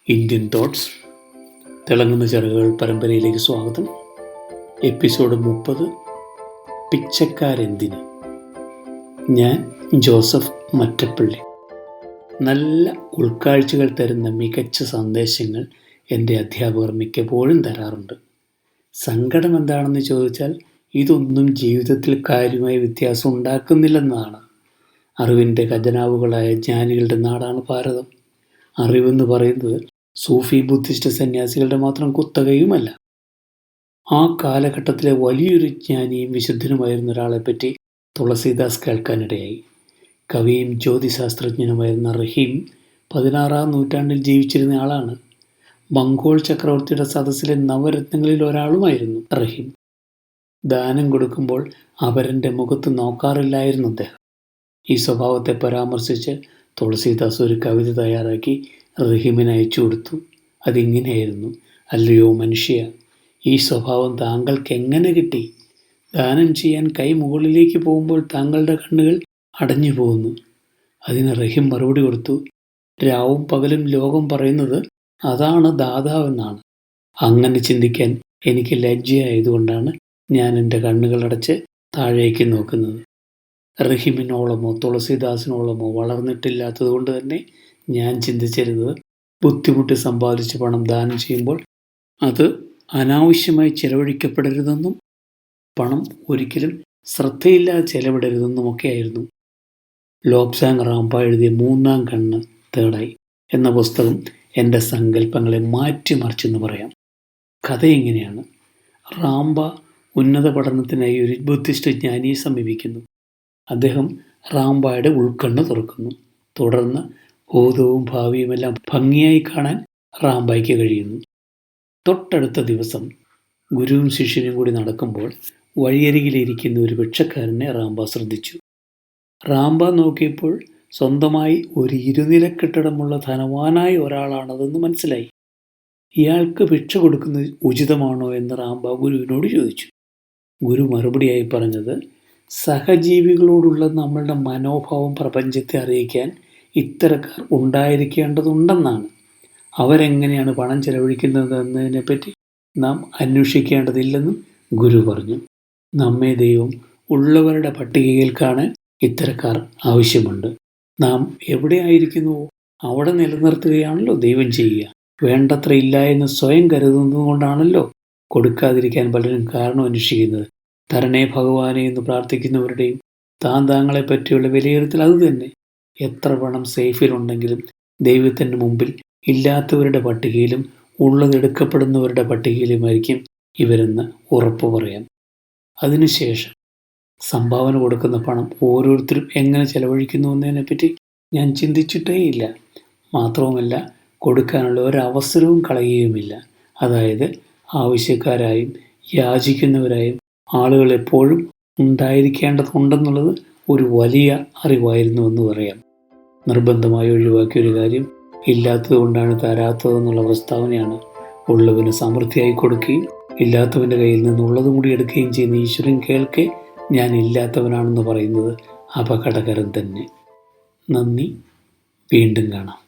Indian thoughts തിളങ്ങുന്ന ചിറകുകൾ പരമ്പരയിലേക്ക് സ്വാഗതം. എപ്പിസോഡ് 30. പിച്ചക്കാരെന്തിന്. ഞാൻ ജോസഫ് മറ്റപ്പള്ളി. നല്ല ഉൾക്കാഴ്ചകൾ തരുന്ന മികച്ച സന്ദേശങ്ങൾ എൻ്റെ അധ്യാപകർ മിക്കപ്പോഴും തരാറുണ്ട്. സങ്കടം എന്താണെന്ന് ചോദിച്ചാൽ ഇതൊന്നും ജീവിതത്തിൽ കാര്യമായ വ്യത്യാസം ഉണ്ടാക്കുന്നില്ലെന്നാണ്. അറിവിൻ്റെ ഖജനാവുകളായ ജ്ഞാനികളുടെ നാടാണ് ഭാരതം. അറിവെന്ന് പറയുന്നത് സൂഫി ബുദ്ധിസ്റ്റ് സന്യാസികളുടെ മാത്രം കുത്തകയുമല്ല. ആ കാലഘട്ടത്തിലെ വലിയൊരു ജ്ഞാനിയും വിശുദ്ധനുമായിരുന്ന ഒരാളെപ്പറ്റി തുളസീദാസ് കേൾക്കാനിടയായി. കവിയും ജ്യോതിശാസ്ത്രജ്ഞനുമായിരുന്ന റഹീം 16-ാം നൂറ്റാണ്ടിൽ ജീവിച്ചിരുന്ന ആളാണ്. മംഗോൾ ചക്രവർത്തിയുടെ സദസ്സിലെ നവരത്നങ്ങളിൽ ഒരാളുമായിരുന്നു റഹീം. ദാനം കൊടുക്കുമ്പോൾ അപരൻ്റെ മുഖത്ത് നോക്കാറില്ലായിരുന്നു അദ്ദേഹം. ഈ സ്വഭാവത്തെ പരാമർശിച്ച് തുളസീദാസ് ഒരു കവിത തയ്യാറാക്കി റഹീമിന് അയച്ചു കൊടുത്തു. അതിങ്ങനെയായിരുന്നു: അല്ലയോ മനുഷ്യ, ഈ സ്വഭാവം താങ്കൾക്ക് എങ്ങനെ കിട്ടി? ദാനം ചെയ്യാൻ കൈ മുകളിലേക്ക് പോകുമ്പോൾ താങ്കളുടെ കണ്ണുകൾ അടഞ്ഞു പോകുന്നു. അതിന് റഹീം മറുപടി കൊടുത്തു: രാവും പകലും ലോകം പറയുന്നത് അതാണ് ദാതാവെന്നാണ്. അങ്ങനെ ചിന്തിക്കാൻ എനിക്ക് ലജ്ജയായതുകൊണ്ടാണ് ഞാൻ എൻ്റെ കണ്ണുകളടച്ച് താഴേക്ക് നോക്കുന്നത്. റഹീമിനോളമോ തുളസീദാസിനോളമോ വളർന്നിട്ടില്ലാത്തത് കൊണ്ട് തന്നെ ഞാൻ ചിന്തിച്ചിരുന്നത് ബുദ്ധിമുട്ടി സമ്പാദിച്ച പണം ദാനം ചെയ്യുമ്പോൾ അത് അനാവശ്യമായി ചെലവഴിക്കപ്പെടരുതെന്നും പണം ഒരിക്കലും ശ്രദ്ധയില്ലാതെ ചെലവിടരുതെന്നുമൊക്കെയായിരുന്നു. ലോബ്സാങ് റാംപ എഴുതിയ 3-ാം കണ്ണ് തേർഡ് ഐ എന്ന പുസ്തകം എൻ്റെ സങ്കല്പങ്ങളെ മാറ്റിമറിച്ചെന്ന് പറയാം. കഥ ഇങ്ങനെയാണ്: റാംപ ഉന്നത പഠനത്തിനായി ഒരു ബുദ്ധിസ്റ്റ് ജ്ഞാനിയെ സമീപിക്കുന്നു. അദ്ദേഹം റാംപയുടെ ഉൾക്കണ്ണ് തുറക്കുന്നു. തുടർന്ന് ഭൂതവും ഭാവിയുമെല്ലാം ഭംഗിയായി കാണാൻ റാംപയ്ക്ക് കഴിയുന്നു. തൊട്ടടുത്ത ദിവസം ഗുരുവും ശിഷ്യനും കൂടി നടക്കുമ്പോൾ വഴിയരികിലിരിക്കുന്ന ഒരു ഭിക്ഷക്കാരനെ റാംപ ശ്രദ്ധിച്ചു. റാംപ നോക്കിയപ്പോൾ സ്വന്തമായി ഒരു 2-നില കെട്ടിടമുള്ള ധനവാനായ ഒരാളാണതെന്ന് മനസ്സിലായി. ഇയാൾക്ക് ഭിക്ഷ കൊടുക്കുന്നത് ഉചിതമാണോ എന്ന് റാംപ ഗുരുവിനോട് ചോദിച്ചു. ഗുരു മറുപടിയായി പറഞ്ഞത്: സഹജീവികളോടുള്ള നമ്മളുടെ മനോഭാവം പ്രപഞ്ചത്തെ അറിയിക്കാൻ ഇത്തരക്കാർ ഉണ്ടായിരിക്കേണ്ടതുണ്ടെന്നാണ്. അവരെങ്ങനെയാണ് പണം ചെലവഴിക്കുന്നതെന്നതിനെപ്പറ്റി നാം അന്വേഷിക്കേണ്ടതില്ലെന്നും ഗുരു പറഞ്ഞു. നമ്മെ ദൈവം ഉള്ളവരുടെ പട്ടികയിൽ കാണാൻ ഇത്തരക്കാർ ആവശ്യമുണ്ട്. നാം എവിടെ ആയിരിക്കുന്നുവോ അവിടെ നിലനിർത്തുകയാണല്ലോ ദൈവം ചെയ്യുക. വേണ്ടത്ര ഇല്ല എന്ന് സ്വയം കരുതുന്നത് കൊണ്ടാണല്ലോ കൊടുക്കാതിരിക്കാൻ പലരും കാരണം അന്വേഷിക്കുന്നത്. തരണേ ഭഗവാനെ എന്ന് പ്രാർത്ഥിക്കുന്നവരുടെയും താങ്കളെ പറ്റിയുള്ള വിലയിരുത്തൽ അതുതന്നെ. എത്ര പണം സേഫിലുണ്ടെങ്കിലും ദൈവത്തിൻ്റെ മുമ്പിൽ ഇല്ലാത്തവരുടെ പട്ടികയിലും ഉള്ളതെടുക്കപ്പെടുന്നവരുടെ പട്ടികയിലുമായിരിക്കും ഇവരെന്ന് ഉറപ്പു പറയാം. അതിനുശേഷം സംഭാവന കൊടുക്കുന്ന പണം ഓരോരുത്തരും എങ്ങനെ ചെലവഴിക്കുന്നു എന്നതിനെപ്പറ്റി ഞാൻ ചിന്തിച്ചിട്ടേയില്ല. മാത്രവുമല്ല, കൊടുക്കാനുള്ള ഒരവസരവും കളയുകയുമില്ല. അതായത് ആവശ്യക്കാരായും യാചിക്കുന്നവരായും ആളുകൾ എപ്പോഴും ഉണ്ടായിരിക്കേണ്ടതുണ്ടെന്നുള്ളത് ഒരു വലിയ അറിവായിരുന്നുവെന്ന് പറയാം. നിർബന്ധമായി ഒഴിവാക്കിയൊരു കാര്യം ഇല്ലാത്തത് കൊണ്ടാണ് തരാത്തതെന്നുള്ള പ്രസ്താവനയാണ്. ഉള്ളവന് സമൃദ്ധിയായി കൊടുക്കുകയും ഇല്ലാത്തവൻ്റെ കയ്യിൽ നിന്നുള്ളതും കൂടി എടുക്കുകയും ചെയ്യുന്ന ഈശ്വരൻ കേൾക്കെ ഞാൻ ഇല്ലാത്തവനാണെന്ന് പറയുന്നത് അപകടകരം തന്നെ. നന്ദി. വീണ്ടും കാണാം.